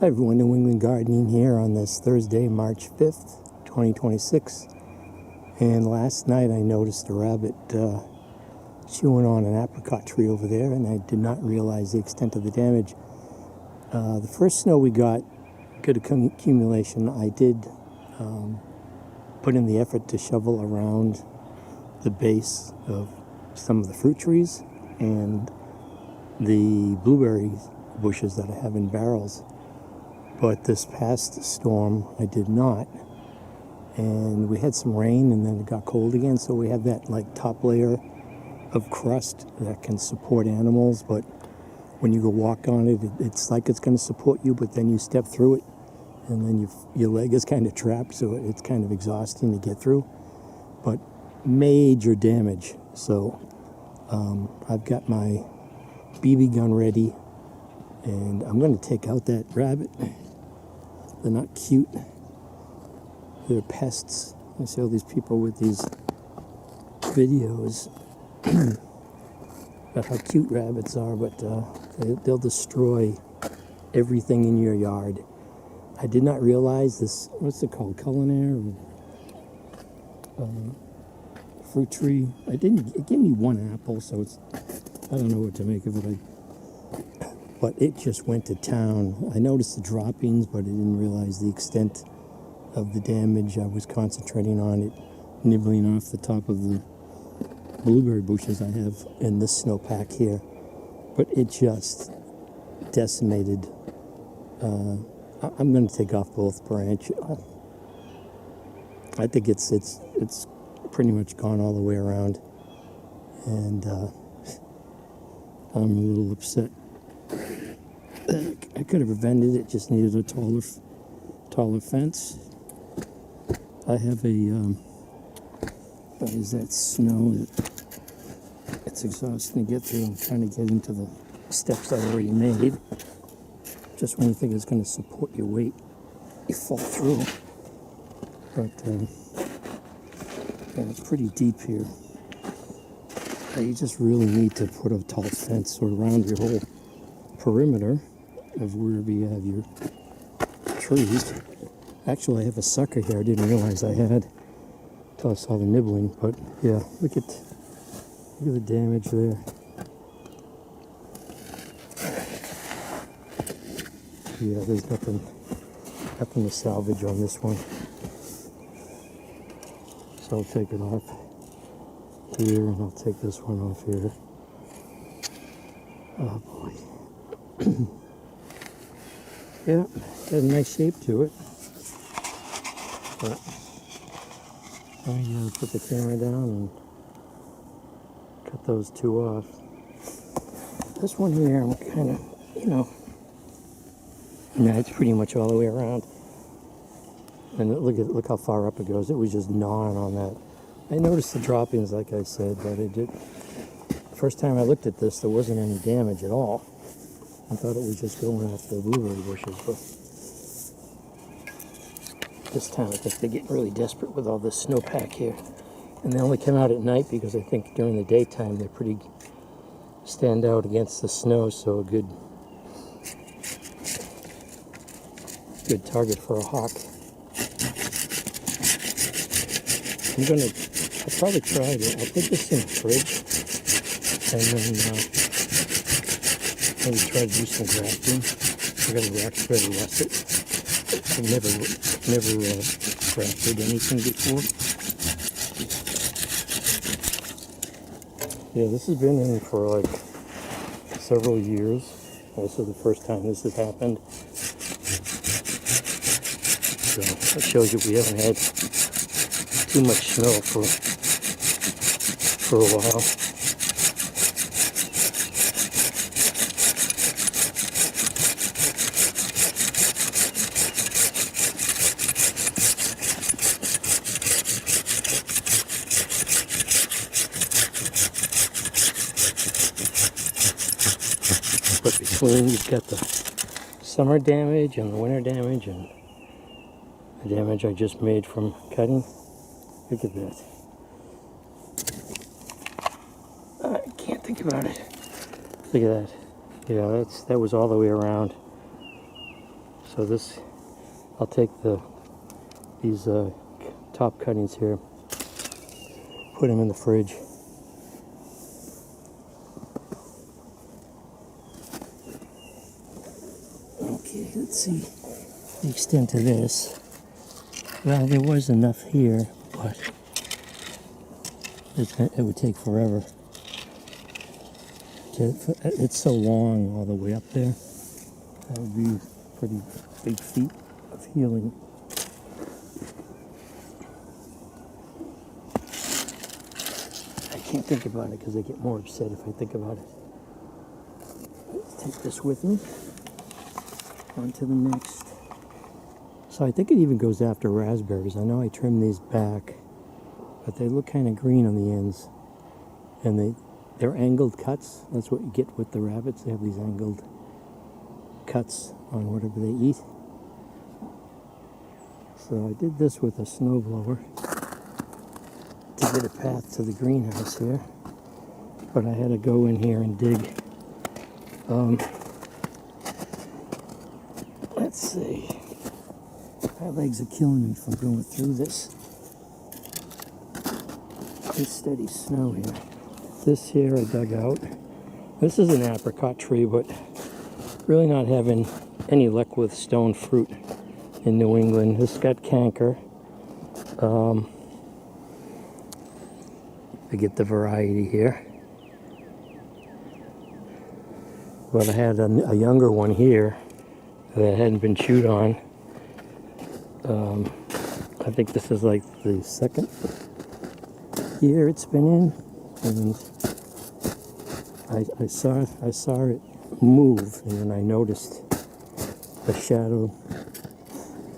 Hi everyone, New England Gardening here on this Thursday, March 5th, 2026. And last night I noticed a rabbit chewing on an apricot tree over there, and I did not realize the extent of the damage. The first snow we got, good accumulation. I did put in the effort to shovel around the base of some of the fruit trees and the blueberry bushes that I have in barrels. But this past storm, I did not. And we had some rain and then it got cold again, so we have that like top layer of crust that can support animals, but when you go walk on it, it's like it's going to support you, but then you step through it and then your leg is kind of trapped, so it's kind of exhausting to get through. But major damage. So I've got my BB gun ready and I'm going to take out that rabbit. They're not cute. They're pests. I see all these people with these videos about how cute rabbits are, but they'll destroy everything in your yard. I did not realize this, what's it called, culinary fruit tree. It gave me one apple, so I don't know what to make of it. But it just went to town. I noticed the droppings, but I didn't realize the extent of the damage. I was concentrating on it nibbling off the top of the blueberry bushes I have in this snowpack here. But it just decimated. I'm going to take off both branches. I think it's pretty much gone all the way around, and I'm a little upset. I could have prevented it, just needed a taller fence. I have a, what is that snow? It's exhausting to get through. I'm trying to get into the steps I already made. Just when you think it's going to support your weight, you fall through. But, yeah, it's pretty deep here. You just really need to put a tall fence around your whole perimeter of wherever you have your trees. Actually, I have a sucker here I didn't realize I had until I saw the nibbling, but yeah, look at the damage there. Yeah, there's nothing to salvage on this one. So I'll take it off here, and I'll take this one off here. Oh boy. Yeah, got a nice shape to it. But I gotta put the camera down and cut those two off. This one here, I'm kind of, yeah, it's pretty much all the way around. And look how far up it goes. It was just gnawing on that. I noticed the droppings, like I said, but it did. First time I looked at this, there wasn't any damage at all. I thought it was just going after the blueberry bushes, but this time I think they're getting really desperate with all this snowpack here. And they only come out at night because I think during the daytime they're pretty stand out against the snow, so a good target for a hawk. I'll probably try it. I'll put this in the fridge and then maybe try to do some grafting. I got a rack try to rust it. I've never grafted anything before. Yeah, this has been in for like several years. Also the first time this has happened. So that shows you we haven't had too much snow for a while. But between, you've got the summer damage and the winter damage and the damage I just made from cutting. Look at that. I can't think about it. Look at that. Yeah, that was all the way around. So this, I'll take these top cuttings here, put them in the fridge. Okay, let's see the extent of this. Well, there was enough here, but it would take forever. It's so long all the way up there. That would be a pretty big feat of healing. I can't think about it because I get more upset if I think about it. Let's take this with me. On to the next. So I think it even goes after raspberries. I know I trimmed these back, but they look kind of green on the ends. And they're angled cuts. That's what you get with the rabbits. They have these angled cuts on whatever they eat. So I did this with a snowblower to get a path to the greenhouse here. But I had to go in here and dig. Let's see. My legs are killing me from going through this steady snow here. This here I dug out. This is an apricot tree, but really not having any luck with stone fruit in New England. This got canker. I get the variety here. But I had a younger one here that hadn't been chewed on. I think this is like the second year it's been in, and I saw it move, and then I noticed the shadow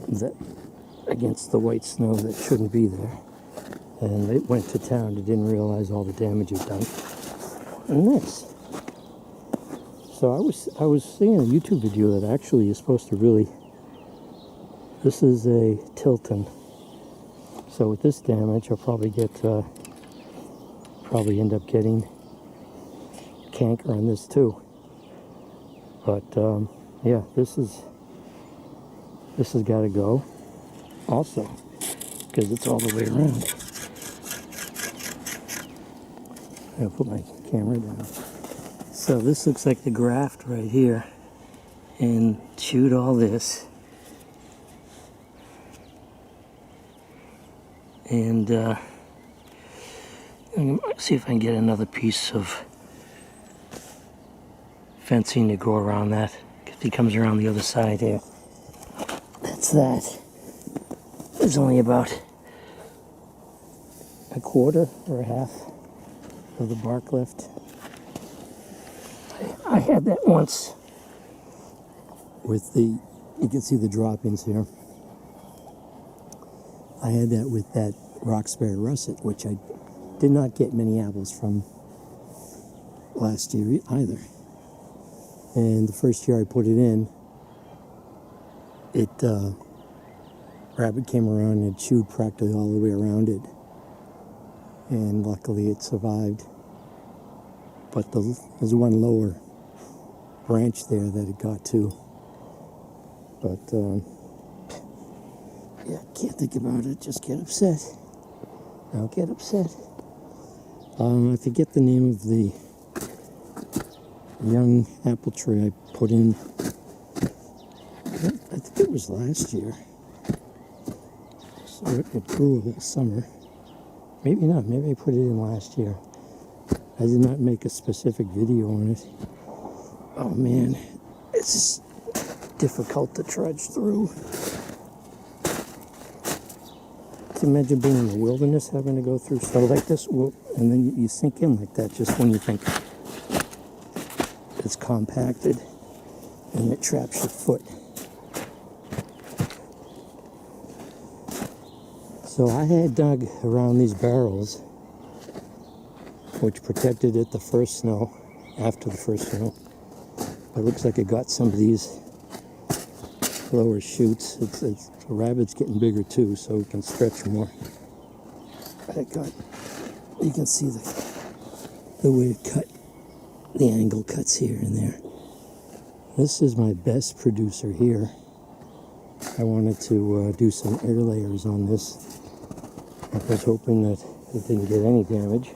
that against the white snow that shouldn't be there, and it went to town. It didn't realize all the damage it done. And this. So I was seeing a YouTube video that actually is supposed to really. This is a Tilton. So with this damage, I'll probably end up getting canker on this too. But yeah, this has got to go also because it's all the way around. I'll put my camera down. So this looks like the graft right here, and chewed all this. And I'm gonna see if I can get another piece of fencing to go around that. If he comes around the other side here. That's that. There's only about a quarter or a half of the bark left. I had that once with you can see the droppings here. I had that with that Roxbury russet, which I did not get many apples from last year either. And the first year I put it in, rabbit came around and chewed practically all the way around it. And luckily it survived. But there's one lower branch there that it got to. But, yeah, can't think about it, just get upset. I'll get upset. I forget the name of the young apple tree I put in. I think it was last year. So it grew this summer. Maybe not, maybe I put it in last year. I did not make a specific video on it. Oh man, it's just difficult to trudge through. Imagine being in the wilderness, having to go through stuff like this, and then you sink in like that just when you think it's compacted and it traps your foot. So I had dug around these barrels, which protected it the first snow, after the first snow. It looks like it got some of these lower shoots. The rabbit's getting bigger too, so we can stretch more. You can see the way it cut, the angle cuts here and there. This is my best producer here. I wanted to do some air layers on this. I was hoping that it didn't get any damage,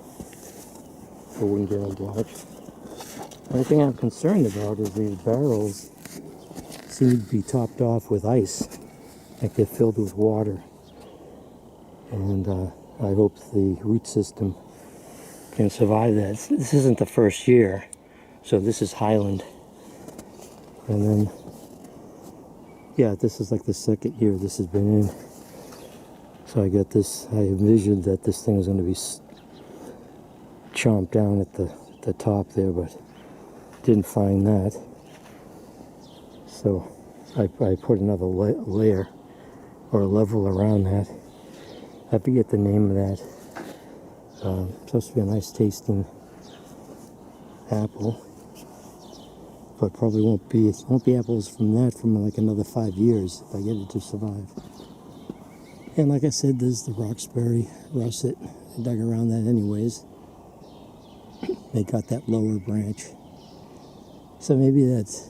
or wouldn't get any damage. The only thing I'm concerned about is these barrels seem to be topped off with ice, like they're filled with water. And I hope the root system can survive that. This isn't the first year, so this is Highland. And then, yeah, this is like the second year this has been in. So I got this, I envisioned that this thing is going to be chomped down at the top there, but didn't find that. So I put another layer or a level around that. I forget the name of that. Supposed to be a nice tasting apple, but probably won't be apples from that from like another 5 years if I get it to survive. And like I said, there's the Roxbury russet. I dug around that anyways. They got that lower branch, so maybe that's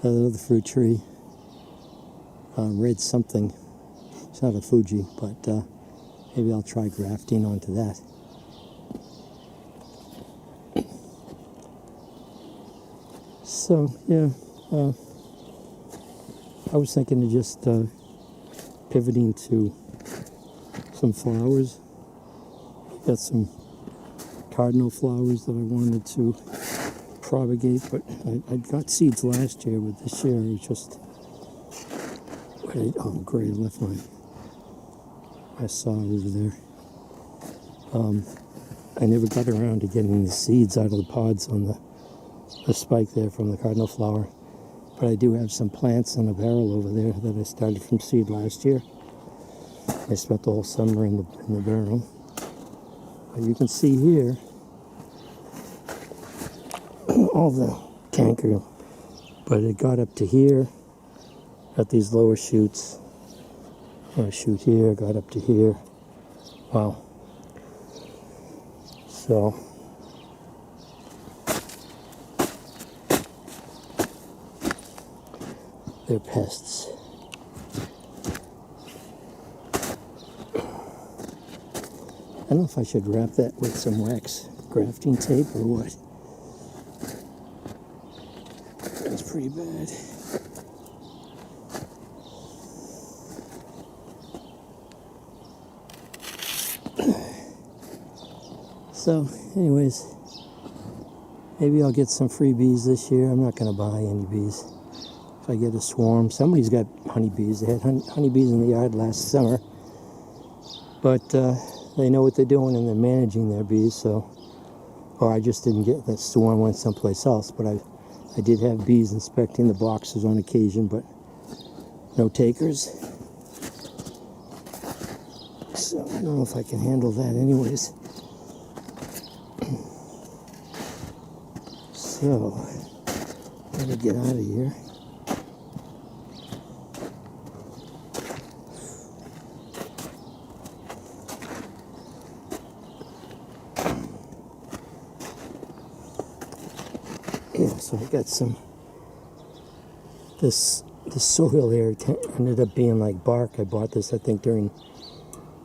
the fruit tree. Red something. It's not a Fuji, but maybe I'll try grafting onto that. So, yeah, I was thinking of just pivoting to some flowers. Got some cardinal flowers that I wanted to propagate, but I got seeds last year, but this year I just... Oh, great, I left my saw over there. I never got around to getting the seeds out of the pods on the spike there from the cardinal flower. But I do have some plants in a barrel over there that I started from seed last year. I spent the whole summer in the barrel. But you can see here all the canker, but it got up to here at these lower shoots. A shoot here, got up to here. Wow. So they're pests. I don't know if I should wrap that with some wax grafting tape or what. That's pretty bad. So, anyways, maybe I'll get some free bees this year. I'm not going to buy any bees. If I get a swarm, somebody's got honeybees. They had honeybees in the yard last summer, but they know what they're doing and they're managing their bees. So, or I just didn't get that swarm, went someplace else. But I did have bees inspecting the boxes on occasion, but no takers. So I don't know if I can handle that, anyways. So, let me get out of here. Yeah, so I got some, this soil here ended up being like bark. I bought this, I think, during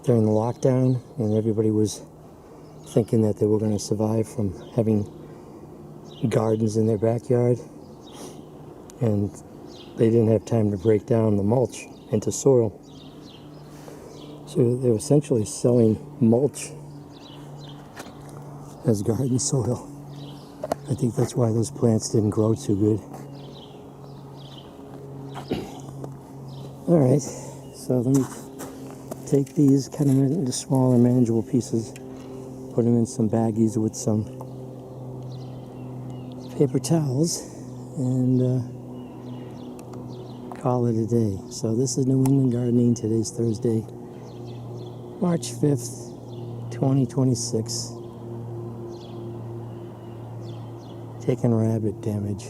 the lockdown, and everybody was thinking that they were going to survive from having gardens in their backyard, and they didn't have time to break down the mulch into soil, so they were essentially selling mulch as garden soil. I think that's why those plants didn't grow too good. Alright, so let me take these, cut them into smaller manageable pieces, put them in some baggies with some paper towels, and call it a day. So this is New England Gardening. Today's Thursday, March 5th, 2026. Taking rabbit damage.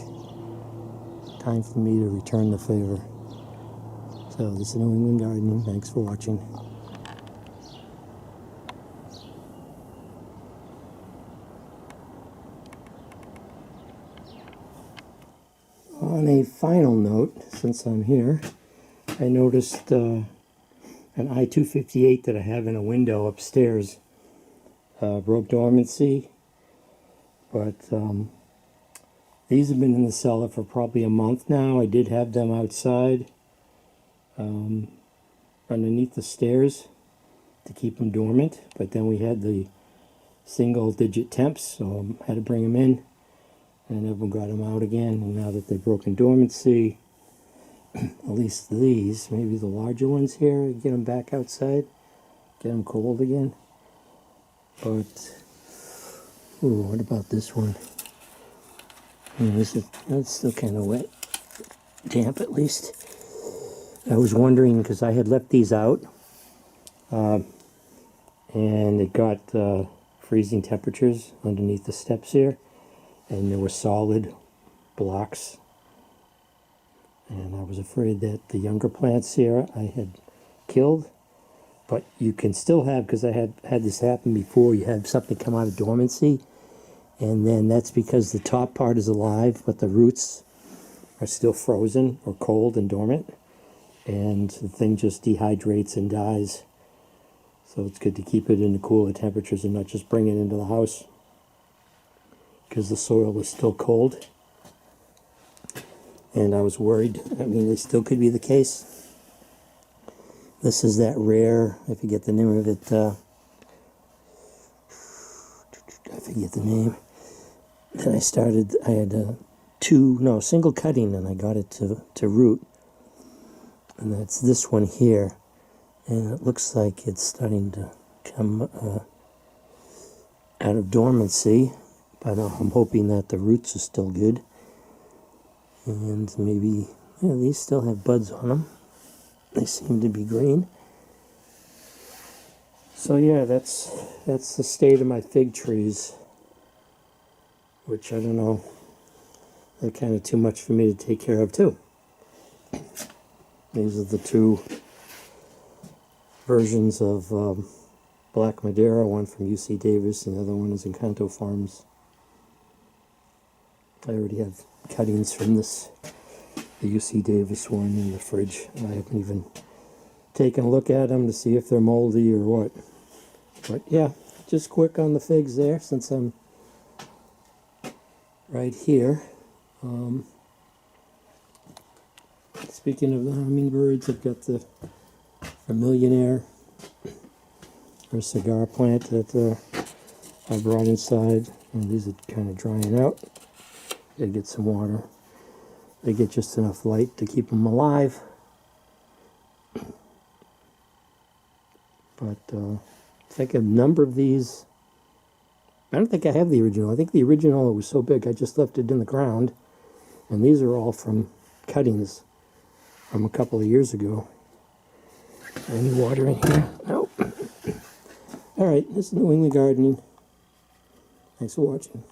Time for me to return the favor. So this is New England Gardening. Thanks for watching. On a final note, since I'm here, I noticed an I-258 that I have in a window upstairs broke dormancy, but these have been in the cellar for probably a month now. I did have them outside underneath the stairs to keep them dormant, but then we had the single-digit temps, so I had to bring them in, and everyone got them out again. And now that they've broken dormancy, at least these, maybe the larger ones here, get them back outside, get them cold again. But, ooh, what about this one? That's still kind of wet, damp at least. I was wondering, because I had left these out, and it got freezing temperatures underneath the steps here, and there were solid blocks, and I was afraid that the younger plants here I had killed. But you can still have, because I had this happen before, you have something come out of dormancy, and then that's because the top part is alive, but the roots are still frozen or cold and dormant, and the thing just dehydrates and dies. So it's good to keep it in the cooler temperatures and not just bring it into the house, because the soil is still cold. And I was worried, I mean, it still could be the case. This is that rare, I forget the name of it, I forget the name. Then I had single cutting, and I got it to root. And that's this one here. And it looks like it's starting to come out of dormancy, but I'm hoping that the roots are still good. And maybe, yeah, these still have buds on them. They seem to be green. So yeah, that's the state of my fig trees, which I don't know, they're kind of too much for me to take care of too. These are the two versions of Black Madeira, one from UC Davis and the other one is Encanto Farms. I already have cuttings from the UC Davis one in the fridge, and I haven't even taken a look at them to see if they're moldy or what. But yeah, just quick on the figs there, since I'm right here. Speaking of the hummingbirds, I've got the Millionaire, or cigar plant that I brought inside, and these are kind of drying out. Gotta get some water. They get just enough light to keep them alive. But I think a number of these, I don't think I have the original. I think the original was so big I just left it in the ground, and these are all from cuttings from a couple of years ago. Any water in here? Nope. All right, this is New England Gardening. Thanks for watching.